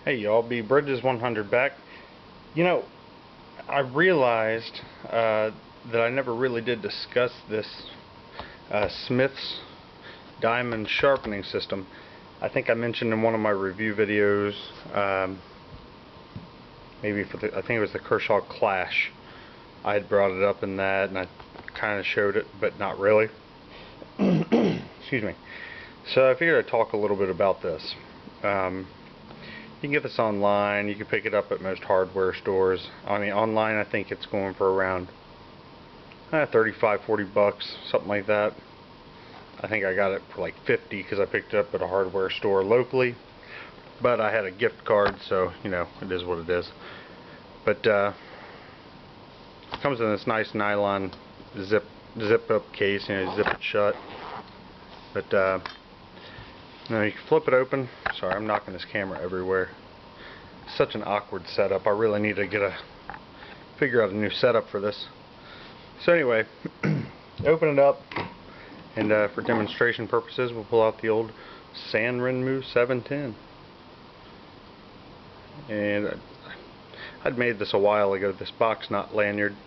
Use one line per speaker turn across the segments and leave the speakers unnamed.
Hey y'all, B Bridges 100 back. You know, I realized that I never really did discuss this Smith's diamond sharpening system. I think I mentioned in one of my review videos, maybe I think it was the Kershaw Clash. I had brought it up in that, and I kind of showed it, but not really. Excuse me. So I figured I'd talk a little bit about this. You can get this online. You can pick it up at most hardware stores. I mean, online I think it's going for around 35, 40 bucks, something like that. I think I got it for like 50 because I picked it up at a hardware store locally. But I had a gift card, so you know, it is what it is. But it comes in this nice nylon zip up case. You know, zip it shut. But now you can flip it open. Sorry, I'm knocking this camera everywhere. Such an awkward setup. I really need to figure out a new setup for this. So anyway, open it up, and for demonstration purposes, we'll pull out the old San Renmu 710. And I'd made this a while ago, this box knot lanyard.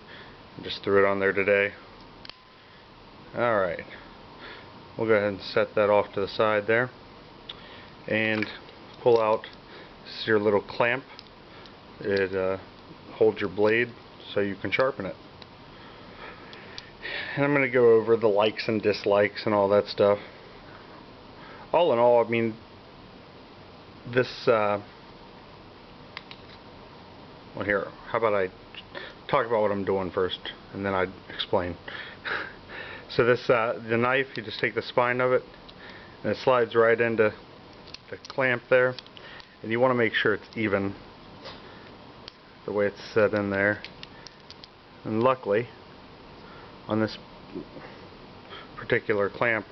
I just threw it on there today. Alright, we'll go ahead and set that off to the side there. And pull out, this is your little clamp. It holds your blade so you can sharpen it. And I'm going to go over the likes and dislikes and all that stuff. All in all, I mean, this well, here, how about I talk about what I'm doing first, and then I explain. So this, the knife, you just take the spine of it, and it slides right into the clamp there, and you want to make sure it's even the way it's set in there. And luckily, on this particular clamp,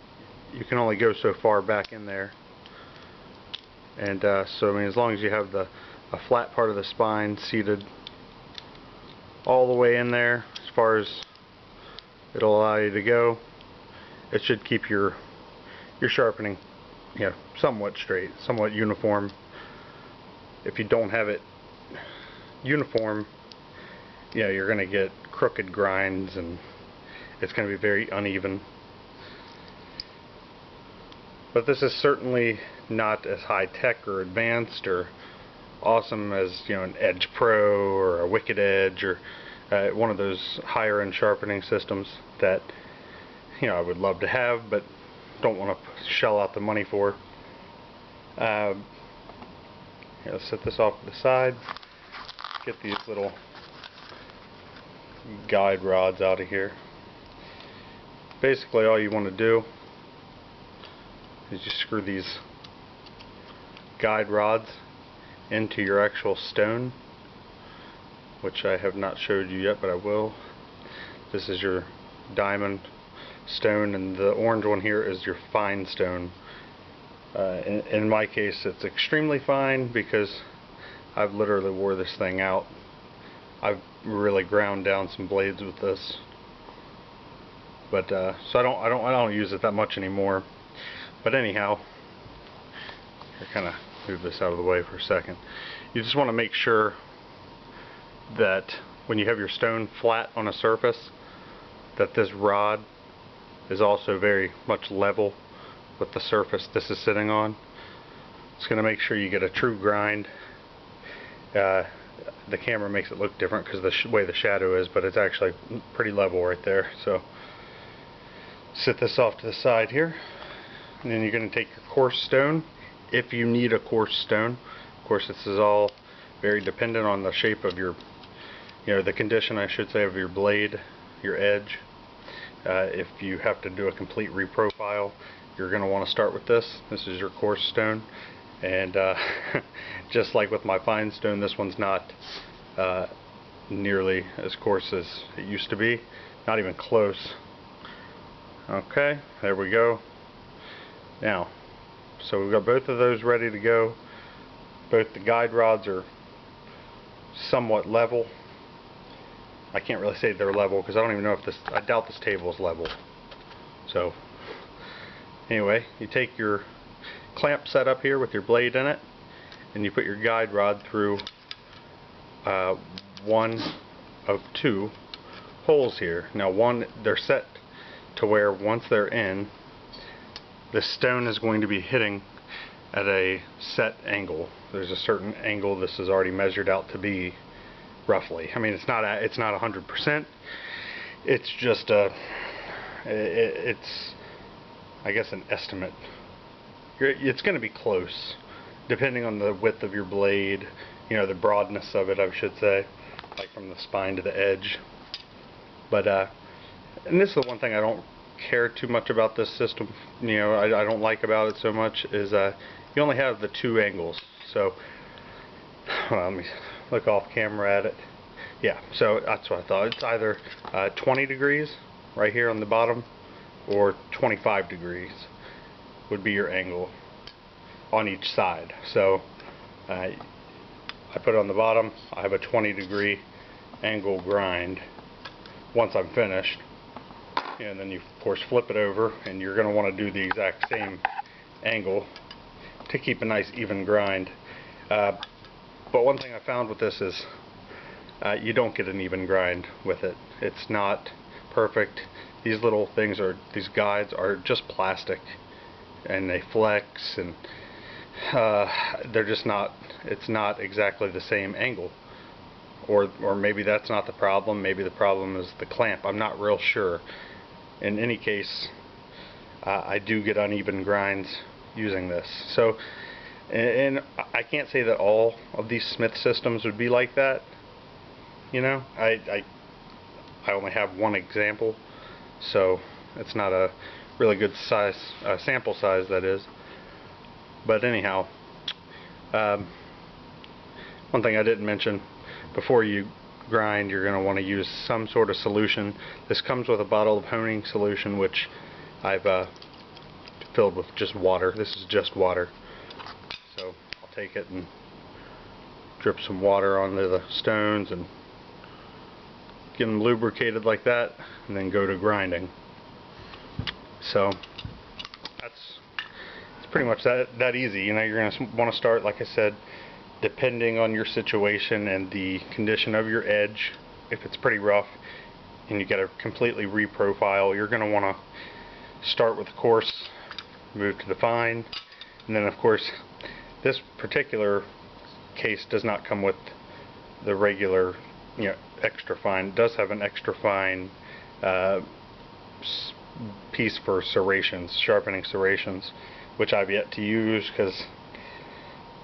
you can only go so far back in there. And so I mean, as long as you have a flat part of the spine seated all the way in there, as far as it'll allow you to go, it should keep your sharpening, you know, somewhat straight, somewhat uniform. If you don't have it uniform, you know, you're going to get crooked grinds, and it's going to be very uneven. But this is certainly not as high-tech or advanced or awesome as, you know, an Edge Pro or a Wicked Edge or one of those higher-end sharpening systems that, you know, I would love to have, but don't want to shell out the money for. Let's set this off to the side. Get these little guide rods out of here. Basically, all you want to do is just screw these guide rods into your actual stone, which I have not showed you yet, but I will. This is your diamond stone, and the orange one here is your fine stone. In my case, it's extremely fine because I've literally wore this thing out. I've really ground down some blades with this, but so I don't use it that much anymore. But anyhow, I kind of move this out of the way for a second. You just want to make sure that when you have your stone flat on a surface, that this rod is also very much level with the surface this is sitting on. It's going to make sure you get a true grind. The camera makes it look different because the way the shadow is, but it's actually pretty level right there. So set this off to the side here, and then you're going to take your coarse stone, if you need a coarse stone. Of course, this is all very dependent on the shape of your, you know, the condition, I should say, of your blade, your edge. If you have to do a complete reprofile, you're going to want to start with this. This is your coarse stone, and just like with my fine stone, this one's not nearly as coarse as it used to be, not even close. Okay, there we go. Now, so we've got both of those ready to go. Both the guide rods are somewhat level. I can't really say they're level because I don't even know if this, I doubt this table is level. So anyway, you take your clamp set up here with your blade in it, and you put your guide rod through one of two holes here. Now they're set to where once they're in, the stone is going to be hitting at a set angle. There's a certain angle this is already measured out to be, roughly. I mean, it's not 100%. It's just it's I guess an estimate. It's going to be close, depending on the width of your blade, you know, the broadness of it, I should say, like from the spine to the edge. But and this is the one thing I don't care too much about this system. You know, I don't like about it so much is you only have the two angles. So let me look off camera at it. Yeah, so that's what I thought. It's either 20 degrees right here on the bottom, or 25 degrees would be your angle on each side. So I put it on the bottom. I have a 20-degree angle grind once I'm finished, and then you of course flip it over, and you're going to want to do the exact same angle to keep a nice even grind. But one thing I found with this is you don't get an even grind with it. It's not perfect. These little things these guides are just plastic, and they flex, and they're just not, it's not exactly the same angle. Or maybe that's not the problem. Maybe the problem is the clamp. I'm not real sure. In any case, I do get uneven grinds using this. So, and I can't say that all of these Smith systems would be like that. You know, I only have one example, so it's not a really good size sample size, that is. But anyhow, one thing I didn't mention, before you grind, you're going to want to use some sort of solution. This comes with a bottle of honing solution, which I've filled with just water. This is just water. So I'll take it and drip some water onto the stones and get them lubricated like that, and then go to grinding. So it's pretty much that easy. You know, you're going to want to start, like I said, depending on your situation and the condition of your edge. If it's pretty rough and you got to completely reprofile, you're going to want to start with the coarse, move to the fine, and then of course this particular case does not come with the regular, you know, extra fine. It does have an extra fine piece for serrations, sharpening serrations, which I've yet to use because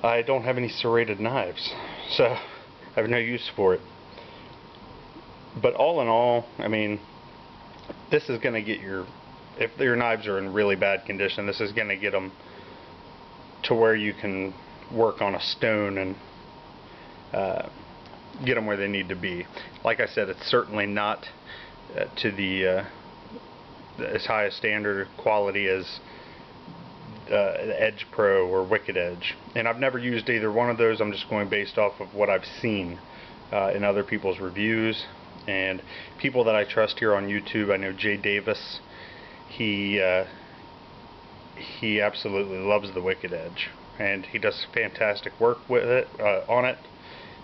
I don't have any serrated knives, so I have no use for it. But all in all, I mean, this is going to get if your knives are in really bad condition, this is going to get them to where you can work on a stone and get them where they need to be. Like I said, it's certainly not to the as high a standard quality as the Edge Pro or Wicked Edge, and I've never used either one of those. I'm just going based off of what I've seen in other people's reviews and people that I trust here on YouTube. I know Jay Davis, he absolutely loves the Wicked Edge, and he does fantastic work with it on it,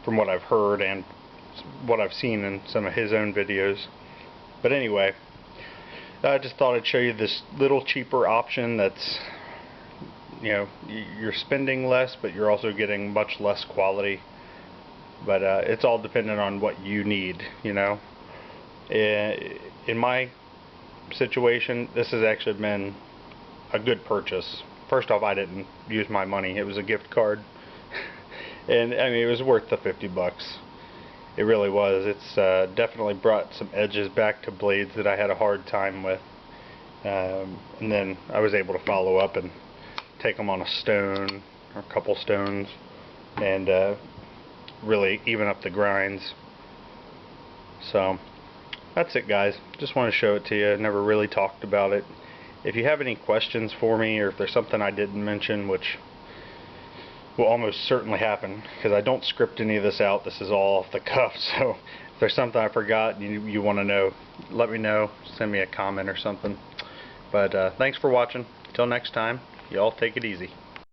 from what I've heard and what I've seen in some of his own videos. But anyway, I just thought I'd show you this little cheaper option that's, you know, you're spending less, but you're also getting much less quality. But it's all dependent on what you need, you know. In my situation, this has actually been a good purchase. First off, I didn't use my money. It was a gift card. And I mean, it was worth the 50 bucks. It really was. It's definitely brought some edges back to blades that I had a hard time with. And then I was able to follow up and take them on a stone or a couple stones and really even up the grinds. So that's it, guys. Just want to show it to you. I never really talked about it. If you have any questions for me, or if there's something I didn't mention, which will almost certainly happen because I don't script any of this out, this is all off the cuff, so if there's something I forgot and you want to know, let me know, send me a comment or something. But thanks for watching. Until next time, y'all take it easy.